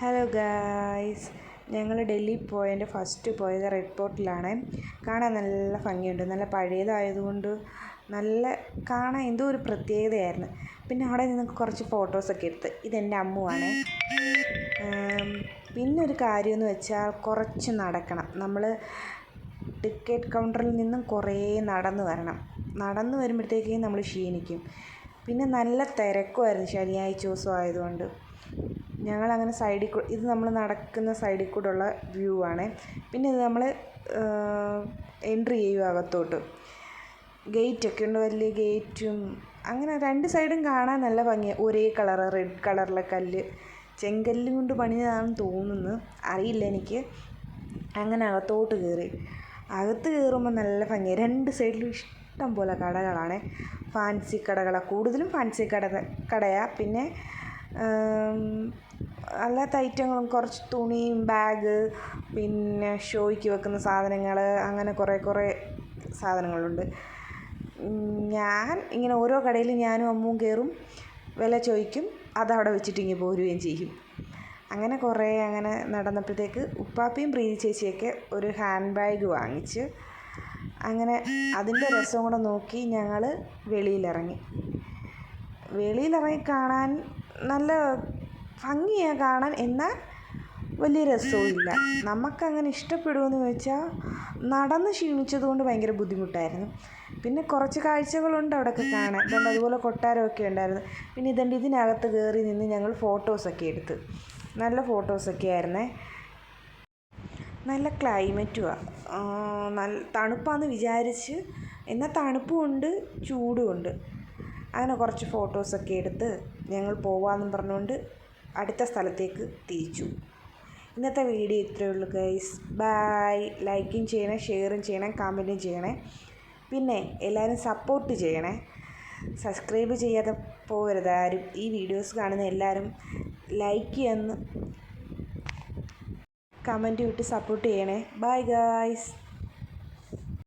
Hello guys, ഞങ്ങൾ ഡൽഹി പോയതിൻ്റെ first പോയത് റെഡ് ഫോർട്ടിലാണ്. കാണാൻ നല്ല ഭംഗിയുണ്ട്. നല്ല പഴയതായതുകൊണ്ട് നല്ല കാണാൻ എന്തോ ഒരു പ്രത്യേകതയായിരുന്നു. പിന്നെ അവിടെ നിന്ന് കുറച്ച് ഫോട്ടോസൊക്കെ എടുത്ത്. ഇതെൻ്റെ അമ്മുവാണ്. പിന്നെ ഒരു കാര്യമെന്ന് വെച്ചാൽ കുറച്ച് നടക്കണം. നമ്മൾ ടിക്കറ്റ് കൗണ്ടറിൽ നിന്നും കുറേ നടന്നു വരണം. നടന്നു വരുമ്പോഴത്തേക്കും നമ്മൾ ക്ഷീണിക്കും. പിന്നെ നല്ല തിരക്കുമായിരുന്നു, ശനിയാഴ്ച ദിവസം ആയതുകൊണ്ട്. ഞങ്ങളങ്ങനെ ഇത് നമ്മൾ നടക്കുന്ന സൈഡിൽ കൂടെ ഉള്ള വ്യൂ ആണ്. പിന്നെ ഇത് നമ്മൾ എൻട്രി ചെയ്യും അകത്തോട്ട്. ഗേറ്റൊക്കെ ഉണ്ട്, വലിയ ഗേറ്റും. അങ്ങനെ രണ്ട് സൈഡും കാണാൻ നല്ല ഭംഗിയാണ്. ഒരേ കളറ്, റെഡ് കളറിലെ കല്ല്, ചെങ്കല്ല് കൊണ്ട് പണിഞ്ഞതാണെന്ന് തോന്നുന്നു, അറിയില്ല എനിക്ക്. അങ്ങനെ അകത്തോട്ട് കയറി. അകത്ത് കയറുമ്പോൾ നല്ല ഭംഗിയാണ്. രണ്ട് സൈഡിലും ഇഷ്ടം പോലെ കടകളാണ്. ഫാൻസി കടകളാണ് കൂടുതലും. ഫാൻസി കടയാണ്. പിന്നെ അല്ലാത്ത ഐറ്റങ്ങളും കുറച്ച് തുണിയും ബാഗ്, പിന്നെ ഷോയ്ക്ക് വെക്കുന്ന സാധനങ്ങൾ, അങ്ങനെ കുറേ സാധനങ്ങളുണ്ട്. ഞാൻ ഇങ്ങനെ ഓരോ കടയിൽ ഞാനും അമ്മുവും കയറും, വില ചോദിക്കും, അതവിടെ വെച്ചിട്ട് ഇങ്ങനെ പോരുകയും ചെയ്യും. അങ്ങനെ നടന്നപ്പോഴത്തേക്ക് ഉപ്പാപ്പയും പ്രീതി ചേച്ചിയൊക്കെ ഒരു ഹാൻഡ് ബാഗ് വാങ്ങിച്ച്. അങ്ങനെ അതിൻ്റെ രസം കൂടെ നോക്കി ഞങ്ങൾ വെളിയിലിറങ്ങി കാണാൻ നല്ല ഭംഗിയാണ് കാണാൻ, എന്നാൽ വലിയ രസവുമില്ല. നമുക്കങ്ങനെ ഇഷ്ടപ്പെടുമെന്ന് വെച്ചാൽ നടന്ന് ക്ഷീണിച്ചതുകൊണ്ട് ഭയങ്കര ബുദ്ധിമുട്ടായിരുന്നു. പിന്നെ കുറച്ച് കാഴ്ചകളുണ്ട് അവിടെയൊക്കെ കാണാൻ. അതുകൊണ്ട് അതുപോലെ കൊട്ടാരമൊക്കെ ഉണ്ടായിരുന്നു. പിന്നെ ഇതിനകത്ത് കയറി നിന്ന് ഞങ്ങൾ ഫോട്ടോസൊക്കെ എടുത്ത്. നല്ല ഫോട്ടോസൊക്കെ ആയിരുന്നേ. നല്ല ക്ലൈമറ്റുമാണ്. നല്ല തണുപ്പാണെന്ന് വിചാരിച്ച്, എന്നാൽ തണുപ്പുമുണ്ട് ചൂടുമുണ്ട്. അങ്ങനെ കുറച്ച് ഫോട്ടോസൊക്കെ എടുത്ത് ഞങ്ങൾ പോവാമെന്നും പറഞ്ഞുകൊണ്ട് അടുത്ത സ്ഥലത്തേക്ക് തിരിച്ചു. ഇന്നത്തെ വീഡിയോ ഇത്രയേ ഉള്ളൂ ഗൈസ്. ബൈ. ലൈക്കും ചെയ്യണേ, ഷെയറും ചെയ്യണേ, കമൻറ്റും ചെയ്യണേ. പിന്നെ എല്ലാവരും സപ്പോർട്ട് ചെയ്യണേ. സബ്സ്ക്രൈബ് ചെയ്യാതെ പോകരുത് ആരും. ഈ വീഡിയോസ് കാണുന്ന എല്ലാവരും ലൈക്ക് ചെയ്യാന്ന് കമൻറ്റ് വിട്ട് സപ്പോർട്ട് ചെയ്യണേ. Bye guys.